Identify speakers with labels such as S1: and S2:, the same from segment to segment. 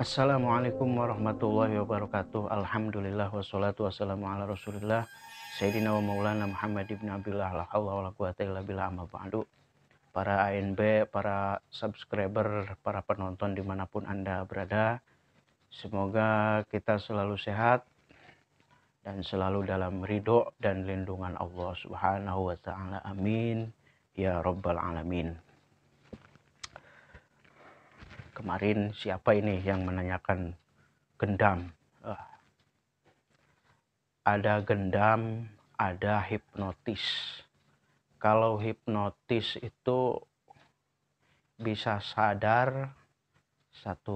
S1: Assalamualaikum warahmatullahi wabarakatuh. Alhamdulillah wassalatu wassalamu ala Rasulillah Sayyidina wa Maulana Muhammad ibn Abdullah la haula wala quwata illa billah amma ba'du. Para ANB, para subscriber, para penonton dimanapun Anda berada, semoga kita selalu sehat dan selalu dalam ridho dan lindungan Allah Subhanahu wa ta'ala. Amin ya rabbal alamin. Kemarin siapa ini yang menanyakan gendam? Ada gendam, ada hipnotis. Kalau hipnotis itu bisa sadar 1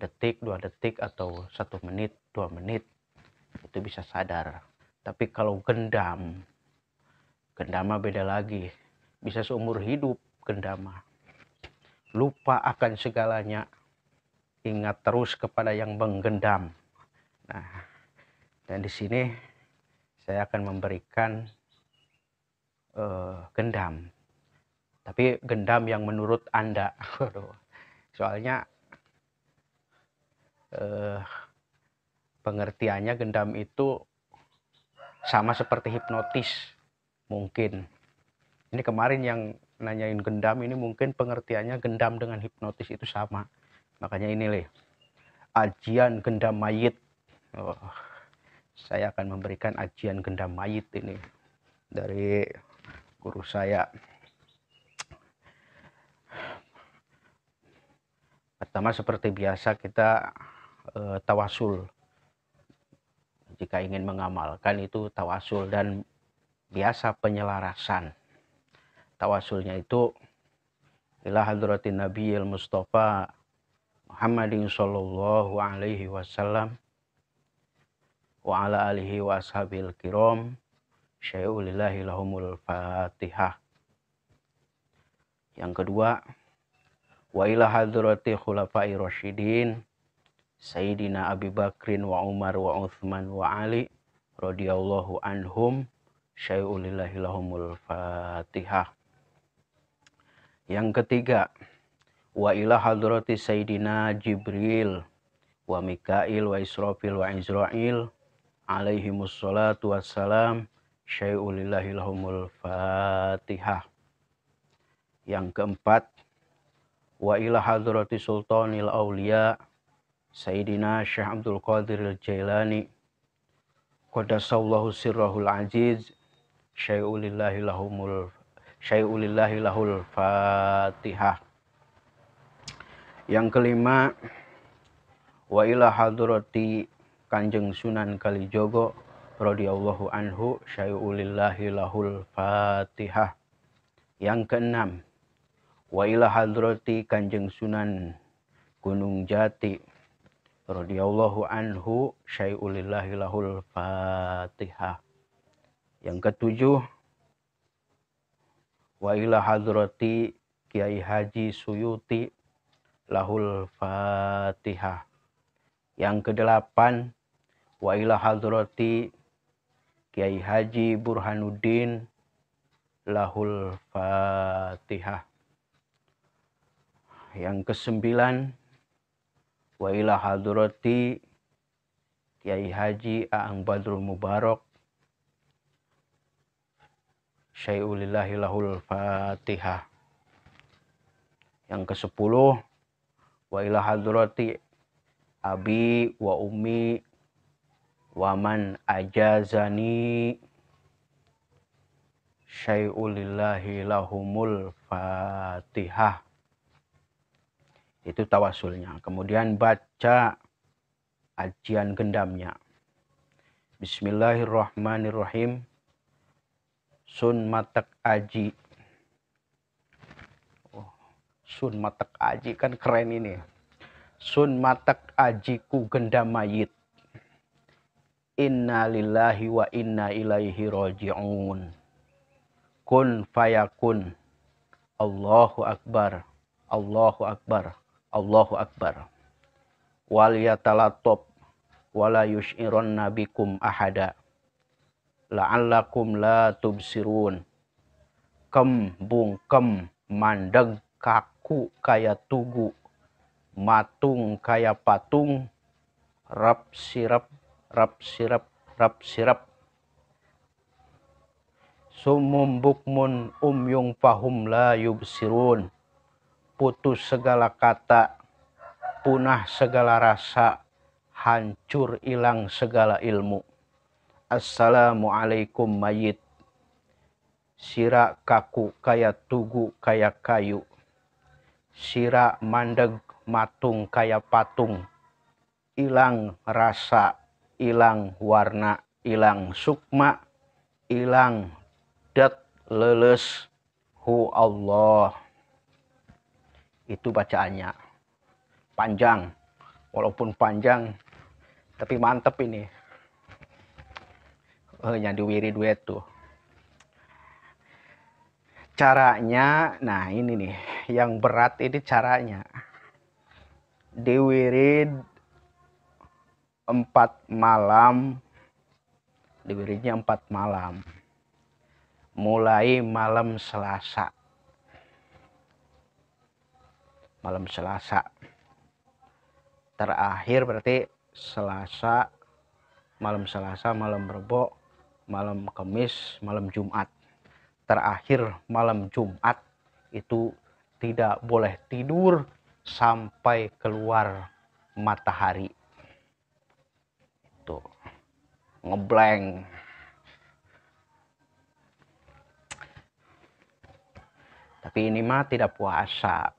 S1: detik, 2 detik, atau 1 menit, 2 menit, itu bisa sadar. Tapi kalau gendam beda lagi. Bisa seumur hidup gendama. Lupa akan segalanya, ingat terus kepada yang menggendam. Nah, dan di sini saya akan memberikan gendam. Tapi gendam yang menurut Anda. Soalnya pengertiannya gendam itu sama seperti hipnotis. Mungkin. Ini kemarin yang nanyain gendam ini mungkin pengertiannya gendam dengan hipnotis itu sama. Makanya ini nih, ajian gendam mayit. Saya akan memberikan ajian gendam mayit ini dari guru saya. Pertama seperti biasa kita tawasul. Jika ingin mengamalkan itu tawasul, dan biasa penyelarasan. Tawasulnya itu ila hadratin nabiyil mustafa Muhammadin sallallahu alaihi wasallam wa ala alihi wa ashabil kiram syai'ulillahi lahumul fatihah. Yang kedua, wa ila hadrati khulafai rasyidin Sayyidina Abi Bakrin wa Umar wa Uthman wa Ali radhiyallahu anhum syai'ulillahi lahumul fatihah. Yang ketiga, wa ila hadrati Sayyidina Jibril wa Mikail wa Israfil wa Izrail alaihimus salatu wassalam syai'ulillahi lahumul fatihah. Yang keempat, wa ila hadrati Sultanil Aulia Sayyidina Syekh Abdul Qadir Al-Jailani qaddasallahu sirrahul aziz syai'ulillahi lahul fatihah. Yang kelima, wa ila hadrati Kanjeng Sunan Kalijogo radhiyallahu anhu syai'ulillahi lahul fatihah. Yang keenam, wa ila hadrati Kanjeng Sunan Gunung Jati radhiyallahu anhu syai'ulillahi lahul fatihah. Yang ketujuh, wa ila hadrati Kiai Haji Suyuti lahul fatihah. Yang kedelapan, wa ila hadrati Kiai Haji Burhanuddin lahul fatihah. Yang kesembilan, wa ila hadrati Kiai Haji Aang Badrul Mubarak syai'ulillahi lahul fatihah. Yang kesepuluh, wa ila hadrati abi wa ummi wa man ajazani syai'ulillahi lahumul fatihah. Itu tawasulnya. Kemudian baca ajian gendamnya. Bismillahirrahmanirrahim. Sun matak aji. Sun matak aji kan keren ini. Sun matak ajiku gendam mayit. Inna lillahi wa inna ilaihi raji'un. Kun fayakun. Allahu akbar. Allahu akbar. Allahu akbar. Wal yatalatop wala yush'iranna bikum ahada. La'allakum la tubsirun. Kem bungkem mandeg kaku kaya tugu matung kaya patung, rap sirap, rap sirap, rap sirap. Sumum bukmun umyung fahum la yubsirun. Putus segala kata, punah segala rasa, hancur hilang segala ilmu. Assalamualaikum mayit. Sira kaku kaya tugu kaya kayu. Sira mandeg matung kaya patung. Ilang rasa, ilang warna, ilang sukma, ilang dat leles hu Allah. Itu bacaannya. Panjang. Walaupun panjang, tapi mantep ini. Yang diwirid duet tuh. Caranya, nah ini nih, yang berat ini caranya. Diwirid 4 malam, diwiridnya 4 malam. Mulai malam Selasa. Malam Selasa. Terakhir berarti Selasa, malam Selasa, malam Rebo, malam Kamis, malam Jumat. Terakhir malam Jumat itu tidak boleh tidur sampai keluar matahari. Itu ngeblank. Tapi ini mah tidak puasa.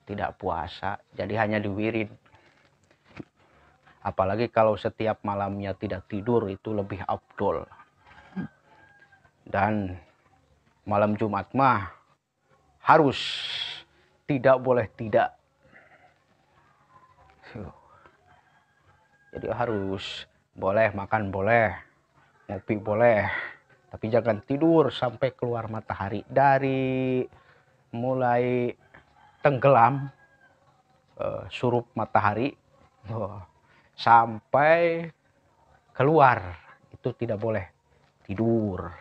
S1: Tidak puasa, jadi hanya diwirid. Apalagi kalau setiap malamnya tidak tidur, itu lebih afdol. Dan malam Jumat mah harus, tidak boleh tidak. Jadi harus, boleh makan boleh, ngopi boleh, tapi jangan tidur sampai keluar matahari. Dari mulai tenggelam, surup matahari, sampai keluar, itu tidak boleh tidur.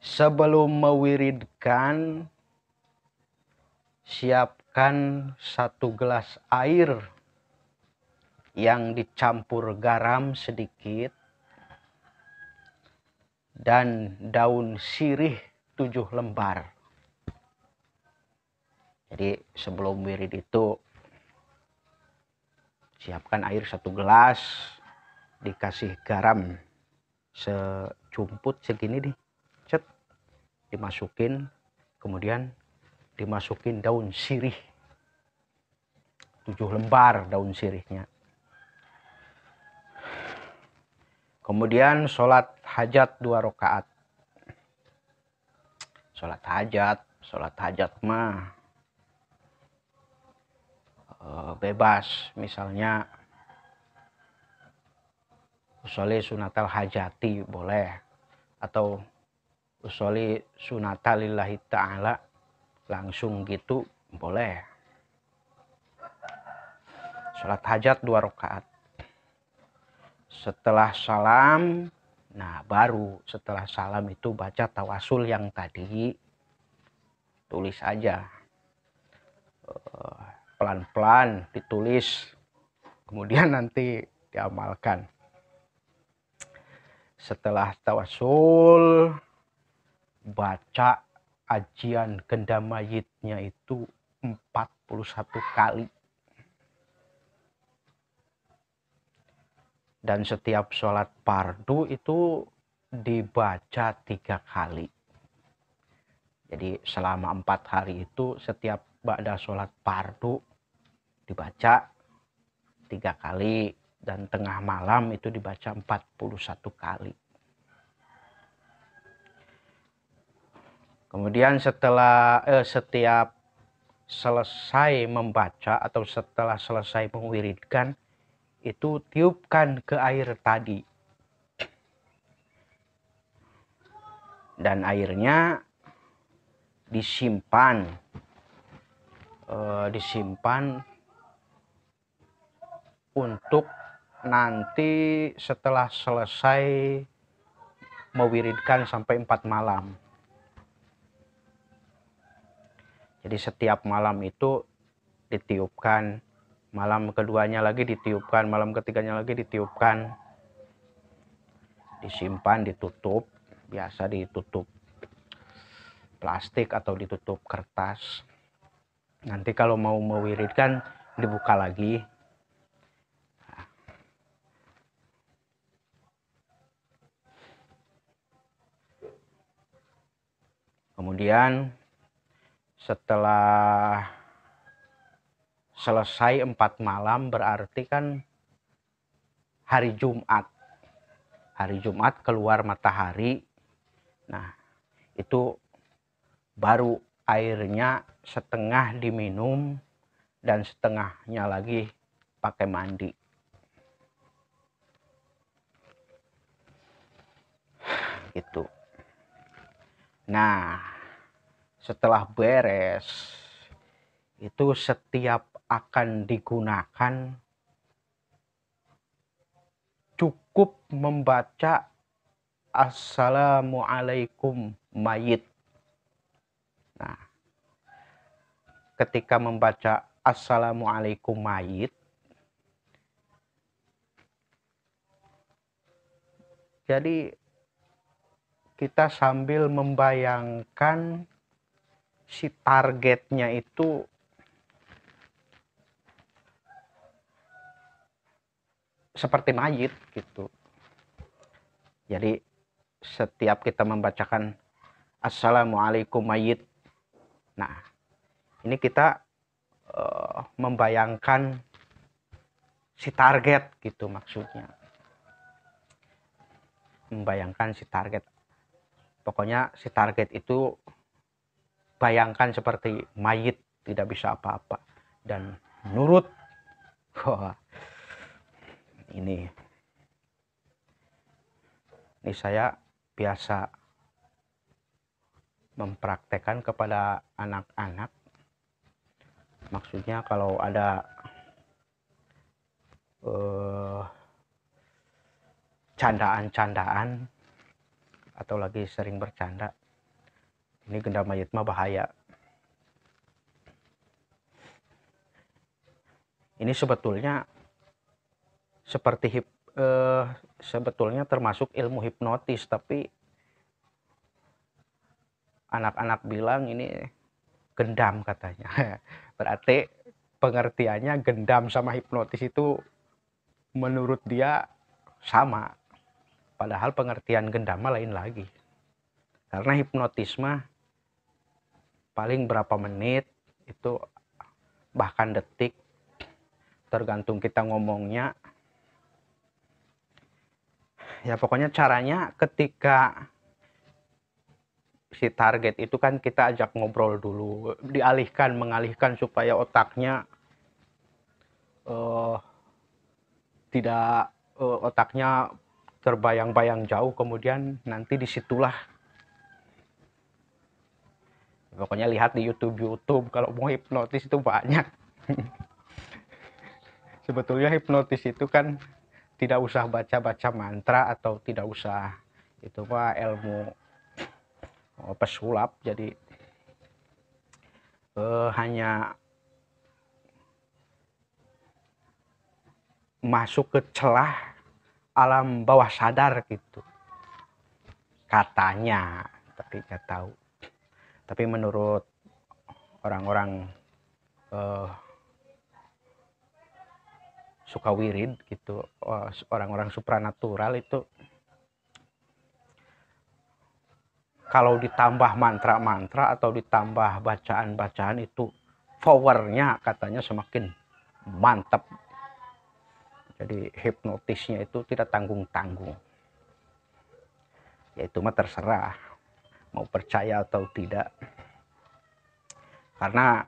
S1: Sebelum mewiridkan, siapkan 1 gelas air yang dicampur garam sedikit dan daun sirih 7 lembar. Jadi sebelum wirid itu, siapkan air 1 gelas, dikasih garam sejumput segini nih, cet, dimasukin, kemudian dimasukin daun sirih 7 lembar daun sirihnya. Kemudian sholat hajat 2 rakaat. Sholat hajat mah bebas. Misalnya usolli sunatal hajati boleh, atau usolli sunatal lillahi ta'ala, langsung gitu boleh. Sholat hajat 2 rakaat. Setelah salam, nah baru setelah salam itu baca tawasul yang tadi. Tulis aja. Pelan-pelan ditulis. Kemudian nanti diamalkan. Setelah tawasul, baca ajian genda mayitnya itu 41 kali. Dan setiap sholat fardu itu dibaca 3 kali. Jadi selama 4 hari itu setiap ba'da sholat fardu dibaca 3 kali. Dan tengah malam itu dibaca 41 kali. Kemudian setiap selesai membaca atau setelah selesai mewiridkan, itu tiupkan ke air tadi. Dan airnya disimpan. Disimpan untuk nanti setelah selesai mewiridkan sampai 4 malam. Jadi setiap malam itu ditiupkan, malam keduanya lagi ditiupkan, malam ketiganya lagi ditiupkan, disimpan, ditutup, biasa ditutup plastik atau ditutup kertas. Nanti kalau mau mewiridkan dibuka lagi. Kemudian setelah selesai 4 malam berarti kan hari Jumat. Hari Jumat keluar matahari. Nah, itu baru airnya setengah diminum dan setengahnya lagi pakai mandi. Gitu. Nah, setelah beres itu setiap akan digunakan cukup membaca Assalamualaikum mayit. Nah, ketika membaca Assalamualaikum mayit, jadi kita sambil membayangkan si targetnya itu seperti mayit gitu. Jadi setiap kita membacakan Assalamualaikum mayit, nah ini kita membayangkan si target gitu maksudnya. Membayangkan si target. Pokoknya si target itu bayangkan seperti mayit, tidak bisa apa-apa dan nurut. Wah, ini saya biasa mempraktekkan kepada anak-anak. Maksudnya kalau ada candaan-candaan atau lagi sering bercanda, ini genda mayit mah bahaya. Ini sebetulnya seperti sebetulnya termasuk ilmu hipnotis, tapi anak-anak bilang ini gendam katanya. Berarti pengertiannya gendam sama hipnotis itu menurut dia sama. Padahal pengertian gendam lain lagi. Karena hipnotisme paling berapa menit, itu bahkan detik, tergantung kita ngomongnya. Ya pokoknya caranya ketika si target itu kan kita ajak ngobrol dulu, mengalihkan supaya otaknya tidak otaknya terbayang-bayang jauh, kemudian nanti disitulah pokoknya lihat di YouTube kalau mau hipnotis itu banyak. Sebetulnya hipnotis itu kan tidak usah baca-baca mantra atau tidak usah itu mah ilmu pesulap, jadi hanya masuk ke celah alam bawah sadar gitu katanya, tapi nggak tahu. Tapi menurut orang-orang suka wirid gitu, orang-orang supranatural itu kalau ditambah mantra-mantra atau ditambah bacaan-bacaan itu powernya katanya semakin mantap. Jadi hipnotisnya itu tidak tanggung-tanggung. Ya itu mah terserah mau percaya atau tidak. Karena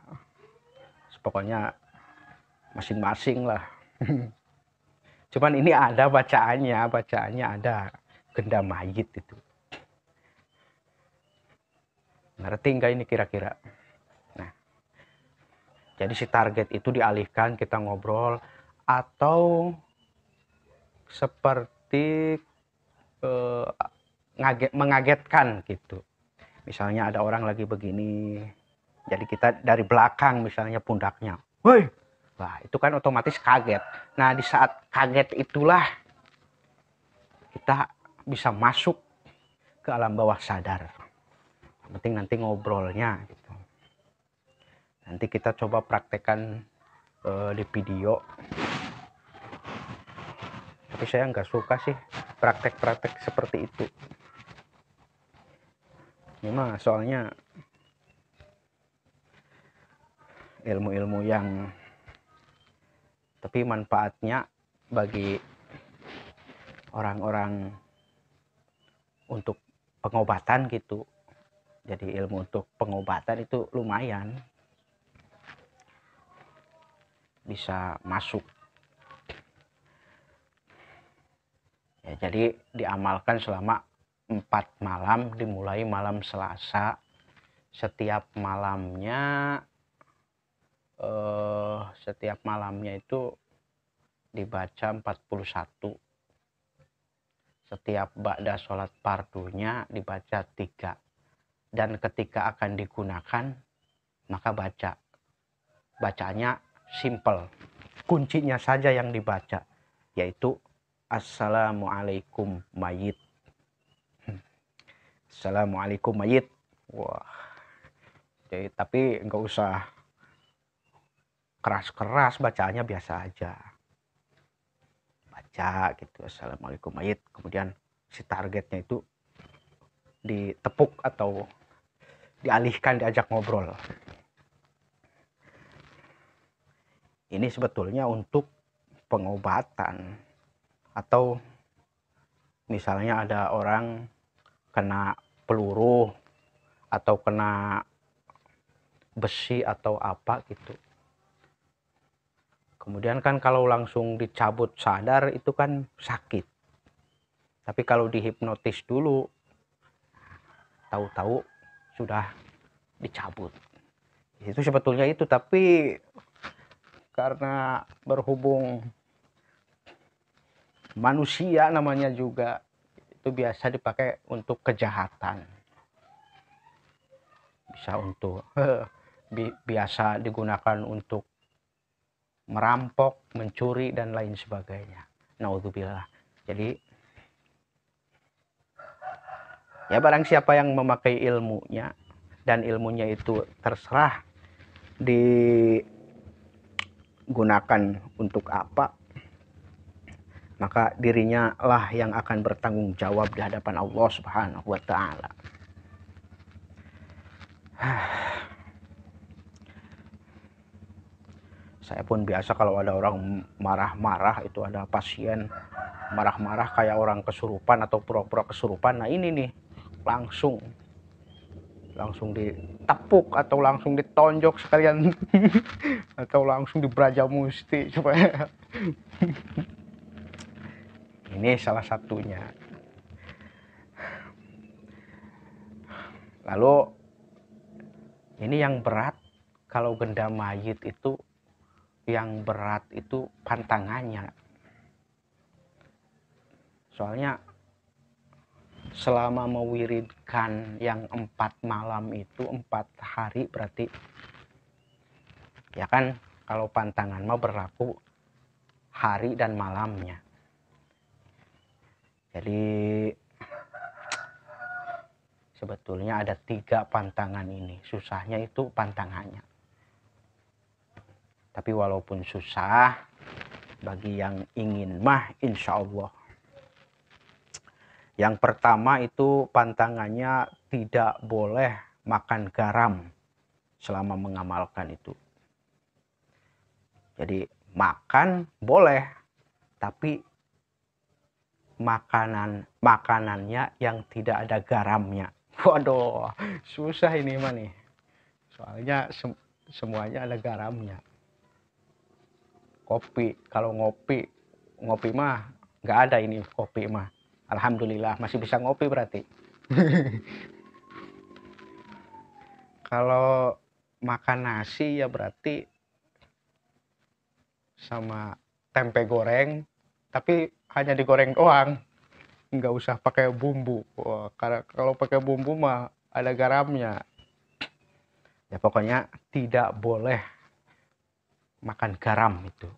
S1: pokoknya masing-masing lah. Cuman ini ada bacaannya ada genda mayit itu. Ngerti nggak ini kira-kira? Nah, jadi si target itu dialihkan, kita ngobrol, atau seperti mengagetkan gitu. Misalnya ada orang lagi begini, Jadi kita dari belakang misalnya pundaknya, woi, wah itu kan otomatis kaget. Nah di saat kaget itulah kita bisa masuk ke alam bawah sadar. Yang penting nanti ngobrolnya gitu. Nanti kita coba praktekkan di video. Tapi saya nggak suka sih praktek-praktek seperti itu. Ini mah soalnya ilmu-ilmu yang tapi manfaatnya bagi orang-orang untuk pengobatan gitu. Jadi ilmu untuk pengobatan itu lumayan bisa masuk. Ya, jadi diamalkan selama 4 malam, dimulai malam Selasa. Setiap malamnya itu dibaca 41. Setiap ba'da sholat fardunya dibaca 3. Dan ketika akan digunakan maka bacanya simple, kuncinya saja yang dibaca, yaitu assalamualaikum mayit. Assalamualaikum mayit. Wah, jadi tapi nggak usah keras-keras, bacaannya biasa aja, baca gitu assalamualaikum mayit, kemudian si targetnya itu ditepuk atau dialihkan, diajak ngobrol. Ini sebetulnya untuk pengobatan, atau misalnya ada orang kena peluru atau kena besi atau apa gitu. Kemudian kan kalau langsung dicabut sadar itu kan sakit. Tapi kalau dihipnotis dulu, tahu-tahu sudah dicabut. Itu sebetulnya itu, tapi karena berhubung manusia namanya juga, itu biasa dipakai untuk kejahatan. Bisa untuk biasa digunakan untuk merampok, mencuri dan lain sebagainya. Naudzubillah. Jadi ya barang siapa yang memakai ilmunya dan ilmunya itu terserah digunakan untuk apa, maka dirinya lah yang akan bertanggung jawab di hadapan Allah Subhanahu wa taala. Saya pun biasa kalau ada orang marah-marah, itu ada pasien marah-marah kayak orang kesurupan atau pura-pura kesurupan. Nah ini nih langsung ditepuk atau langsung ditonjok sekalian atau langsung dibrajamusti supaya ini salah satunya. Lalu ini yang berat, kalau genda mayit itu yang berat itu pantangannya. Soalnya selama mewiridkan yang 4 malam itu 4 hari berarti ya kan, kalau pantangan mah berlaku hari dan malamnya. Jadi sebetulnya ada 3 pantangan ini. Susahnya itu pantangannya. Tapi walaupun susah, bagi yang ingin mah insya Allah. Yang pertama itu pantangannya tidak boleh makan garam selama mengamalkan itu. Jadi makan boleh, tapi makanannya yang tidak ada garamnya. Waduh, susah ini mah nih. Soalnya semuanya ada garamnya. Kopi, kalau ngopi mah nggak ada ini kopi mah. Alhamdulillah masih bisa ngopi berarti. Kalau makan nasi ya berarti sama tempe goreng, tapi hanya digoreng doang, nggak usah pakai bumbu. Wah, karena kalau pakai bumbu mah ada garamnya. Ya pokoknya tidak boleh makan garam itu.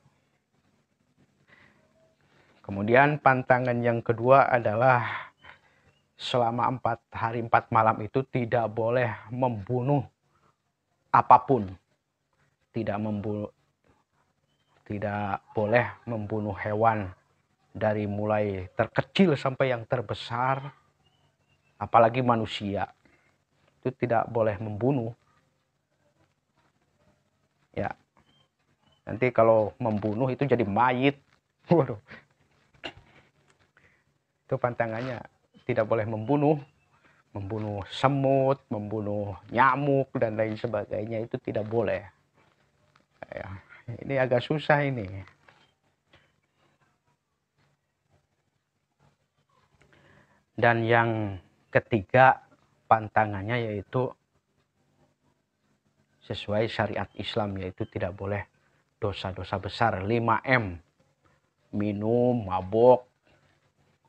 S1: Kemudian pantangan yang kedua adalah selama 4 hari 4 malam itu tidak boleh membunuh apapun. Tidak boleh membunuh hewan dari mulai terkecil sampai yang terbesar, apalagi manusia. Itu tidak boleh membunuh. Ya. Nanti kalau membunuh itu jadi mayit. Waduh. Itu pantangannya. Tidak boleh membunuh semut, membunuh nyamuk dan lain sebagainya, itu tidak boleh. Ya, ini agak susah ini. Dan yang ketiga pantangannya yaitu sesuai syariat Islam, yaitu tidak boleh dosa-dosa besar 5M. Minum, mabok,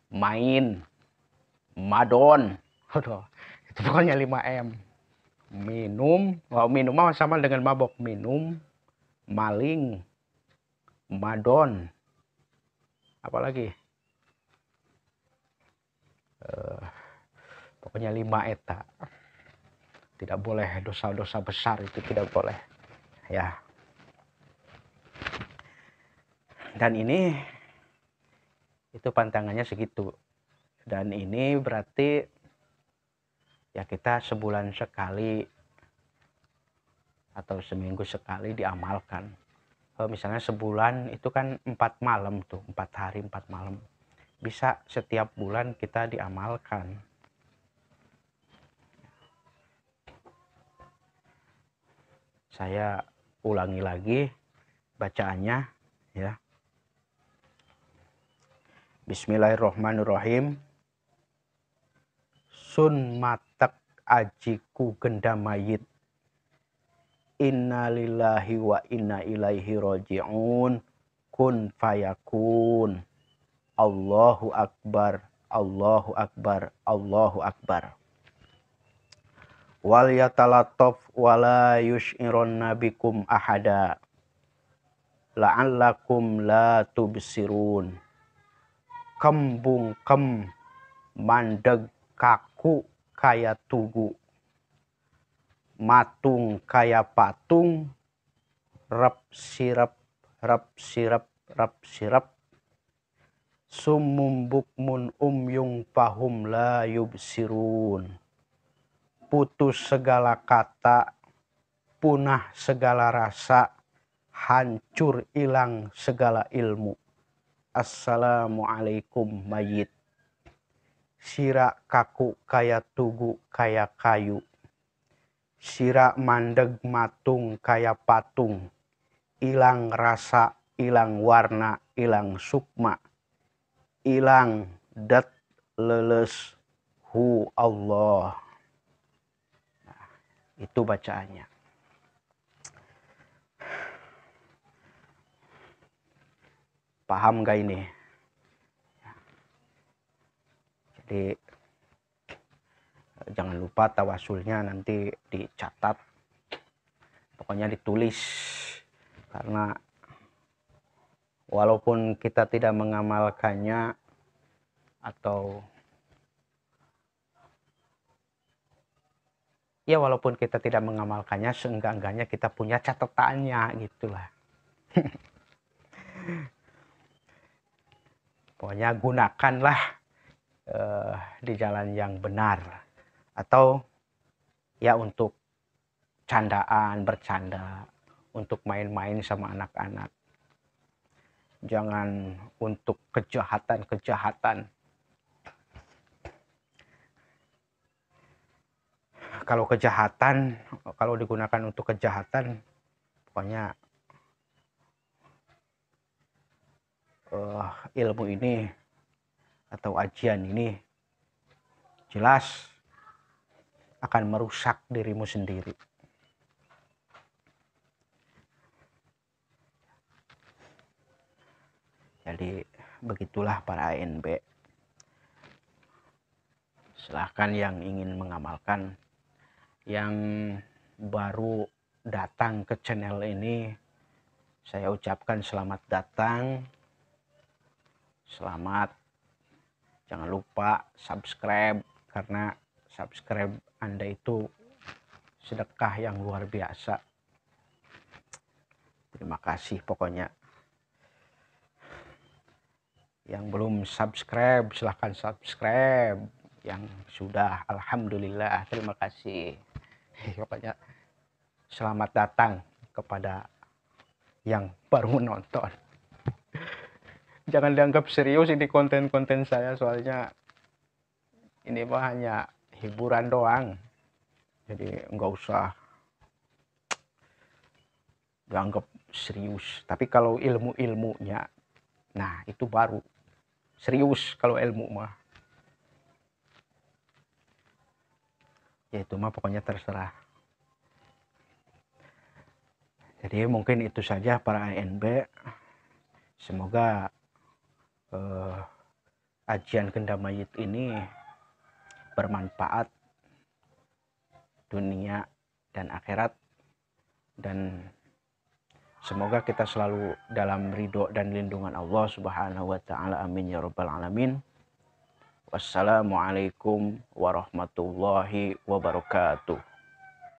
S1: main, madon. Aduh, itu pokoknya 5M. Minum sama dengan mabok. Minum, maling, madon, apalagi pokoknya 5 eta. Tidak boleh dosa-dosa besar, itu tidak boleh ya. Dan ini itu pantangannya segitu. Dan ini berarti ya kita sebulan sekali atau seminggu sekali diamalkan. Misalnya sebulan itu kan 4 malam tuh, 4 hari 4 malam. Bisa setiap bulan kita diamalkan. Saya ulangi lagi bacaannya ya. Bismillahirrahmanirrahim. Sun matak ajiku genda mayit. Innalillahi wa inna ilaihi roji'un. Kun fayakun. Allahu akbar, Allahu akbar, Allahu akbar. Wal yatalataf wala yush'iron nabikum ahada. La'allakum la tubsirun. Kembung kem mandeg kaku kaya tugu. Matung kaya patung. Rap sirap, rap sirap, rap sirap. Summum bukmun umyung fahum la yubsirun. Putus segala kata, punah segala rasa, hancur hilang segala ilmu. Assalamualaikum mayit. Sira kaku kaya tugu kaya kayu. Sira mandeg matung kaya patung. Ilang rasa, ilang warna, ilang sukma. Ilang dat leles hu Allah. Nah, itu bacaannya. Paham gak ini? Jadi jangan lupa tawasulnya nanti dicatat. Pokoknya ditulis. Karena walaupun kita tidak mengamalkannya atau ya walaupun kita tidak mengamalkannya, seenggak-enggaknya kita punya catatannya gitulah. Pokoknya gunakanlah di jalan yang benar, atau ya untuk candaan, bercanda, untuk main-main sama anak-anak. Jangan untuk kejahatan-kejahatan. Kalau kejahatan, kalau digunakan untuk kejahatan, pokoknya ilmu ini atau ajian ini jelas akan merusak dirimu sendiri. Jadi begitulah para ANB. Silahkan yang ingin mengamalkan. Yang baru datang ke channel ini, saya ucapkan selamat datang. Selamat. Jangan lupa subscribe, karena subscribe Anda itu sedekah yang luar biasa. Terima kasih pokoknya. Yang belum subscribe silahkan subscribe. Yang sudah, alhamdulillah, terima kasih. Pokoknya selamat datang kepada yang baru menonton. Jangan dianggap serius ini konten-konten saya, soalnya ini mah hanya hiburan doang. Jadi nggak usah dianggap serius. Tapi kalau ilmu-ilmunya, nah itu baru serius. Kalau ilmu mah, ya itu mah pokoknya terserah. Jadi mungkin itu saja para ANB. Semoga ajian Gendamayit ini bermanfaat dunia dan akhirat, dan semoga kita selalu dalam ridho dan lindungan Allah Subhanahu wa ta'ala. Amin ya rabbal alamin. Wassalamualaikum warahmatullahi wabarakatuh.